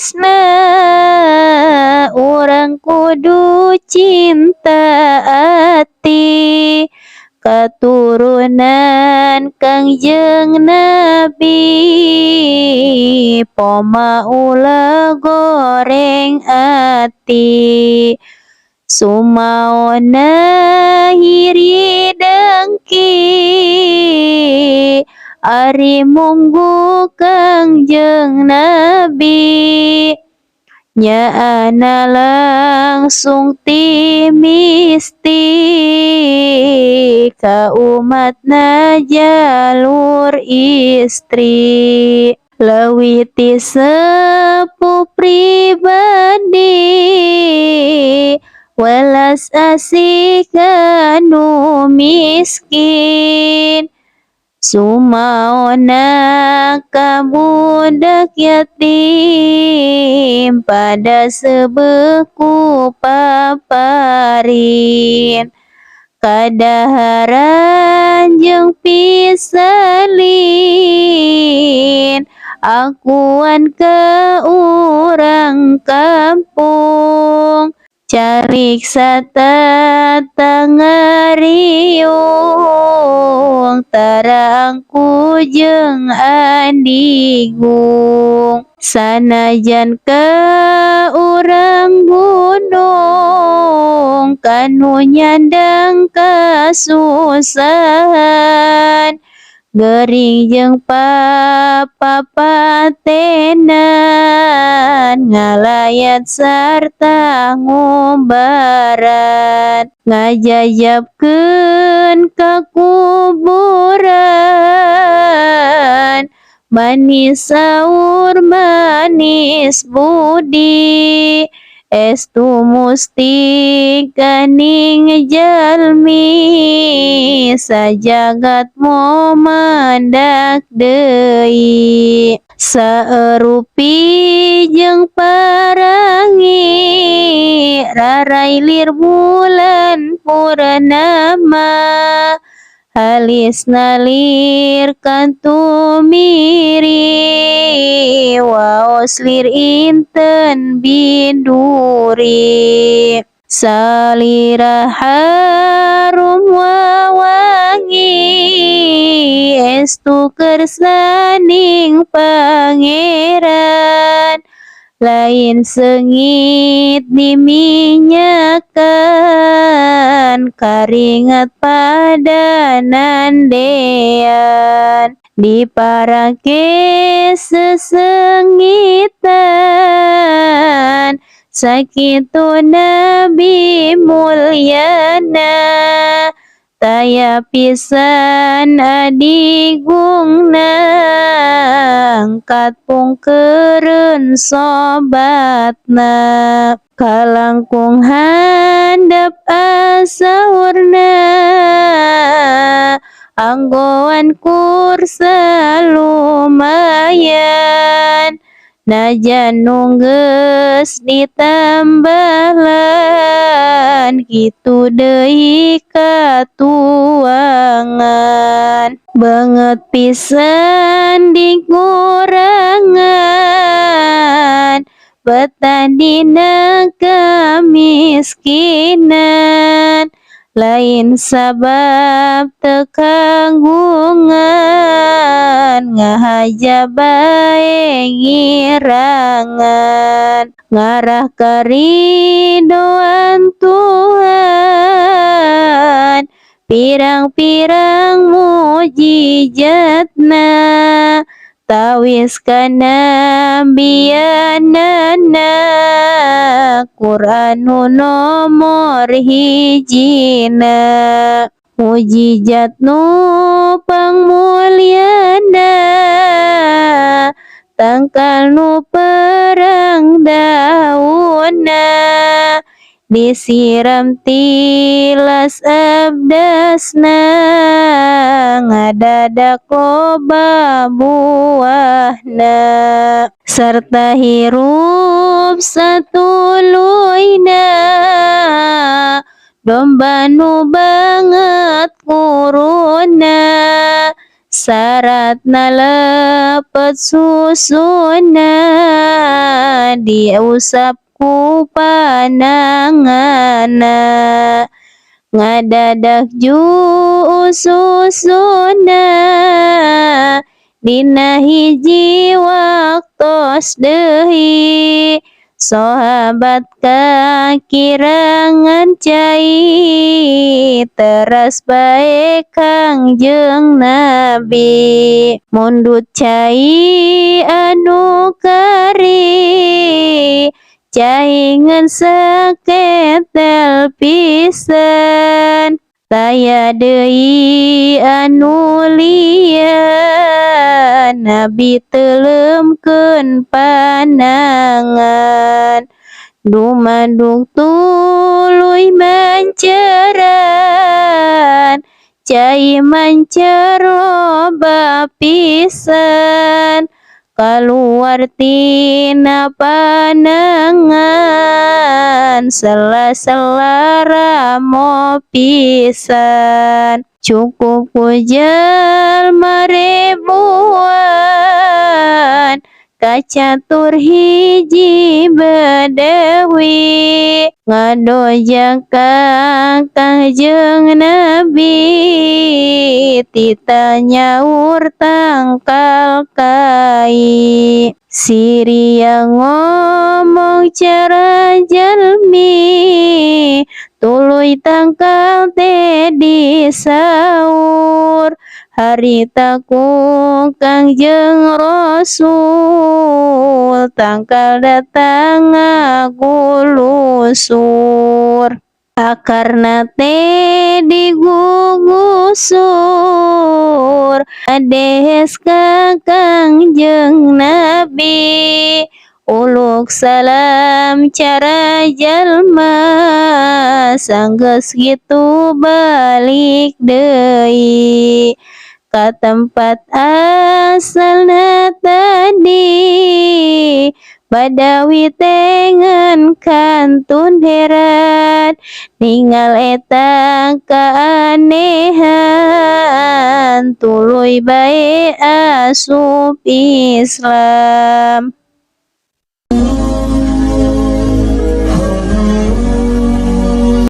tresna urang kudu cinta ati katurunan Kangjeng Nabi poma ulah goreng ati sumaona hiri dengki ari munggu Kangjeng Nabi nyaana langsung ti misti ka umatna jalur istri leuwih ti sepuh pribadi welas asih kanu miskin sumaona ka budak yatim pada sebeku paparin kadaharan jeung pisalin akuan ka urang kampung calik satata ngariung tarangku jeung andigung sanajan ka urang gunung kanu nyandang kasusahan gering jeung papatenan ngalayat sarta ngumbaran ngajajabkeun ka kuburan manis saur manis budi estu musti kaning jalmi sajagat momandak deui saeurupi jeung parangi rarai bulan purnama halisna lir kantumiri waos lir inten biduri salira harum wawangi estu kersaning pangeran lain sengit diminyakan karingat pada nandean diparake sesengitan sakitu Nabi mulyana taya pisan adigungna angkat pungkeureun sobatna kalangkung handap asaurna anggoan kursa lumayan najan nunggeus ditambahlan kitu deui katuangan banget pisan dikurangan betadina kamiskinan lain sabab tekanggungan ngahaja bae ngirangan ngarah karidoan Tuhan pirang-pirang mujizatna tawis kana bianana Quran nomor hijina mujizat nu pangmulyana tangkal nu perang dauna disiram tilas abdasna ngadadak loba buahna serta hirup satuluyna domba nu banget kuruna syaratna lepet susuna diusap ku pananganna ngadadak susuna dina hiji waktos deui sahabat kakirangan cai teras bae Kangjeng Nabi mundut cai anu kari caingan saketel pisan taya deui anu lian Nabi teuleumkeun panangan dumadung tuluy manceran cai mancer loba pisan kaluar tina panangan sela-sela ramo pisan cukup ku jalma ribuan kacatur hiji badawi ngadojak ka Kangjeng Nabi tita nyaur tangkal kai Siria ngomong cara jalmi tuluy tangkal teh disaur harita ku Kangjeng Rasul tangkal datang ngagulusur akarna teh digugusur ades ka Kangjeng Nabi uluk salam cara jalma sanggeus kitu balik deui ka tempat asalna tadi Badawi tengen kantun heran ningal eta kaanehan tuluy bae asup Islam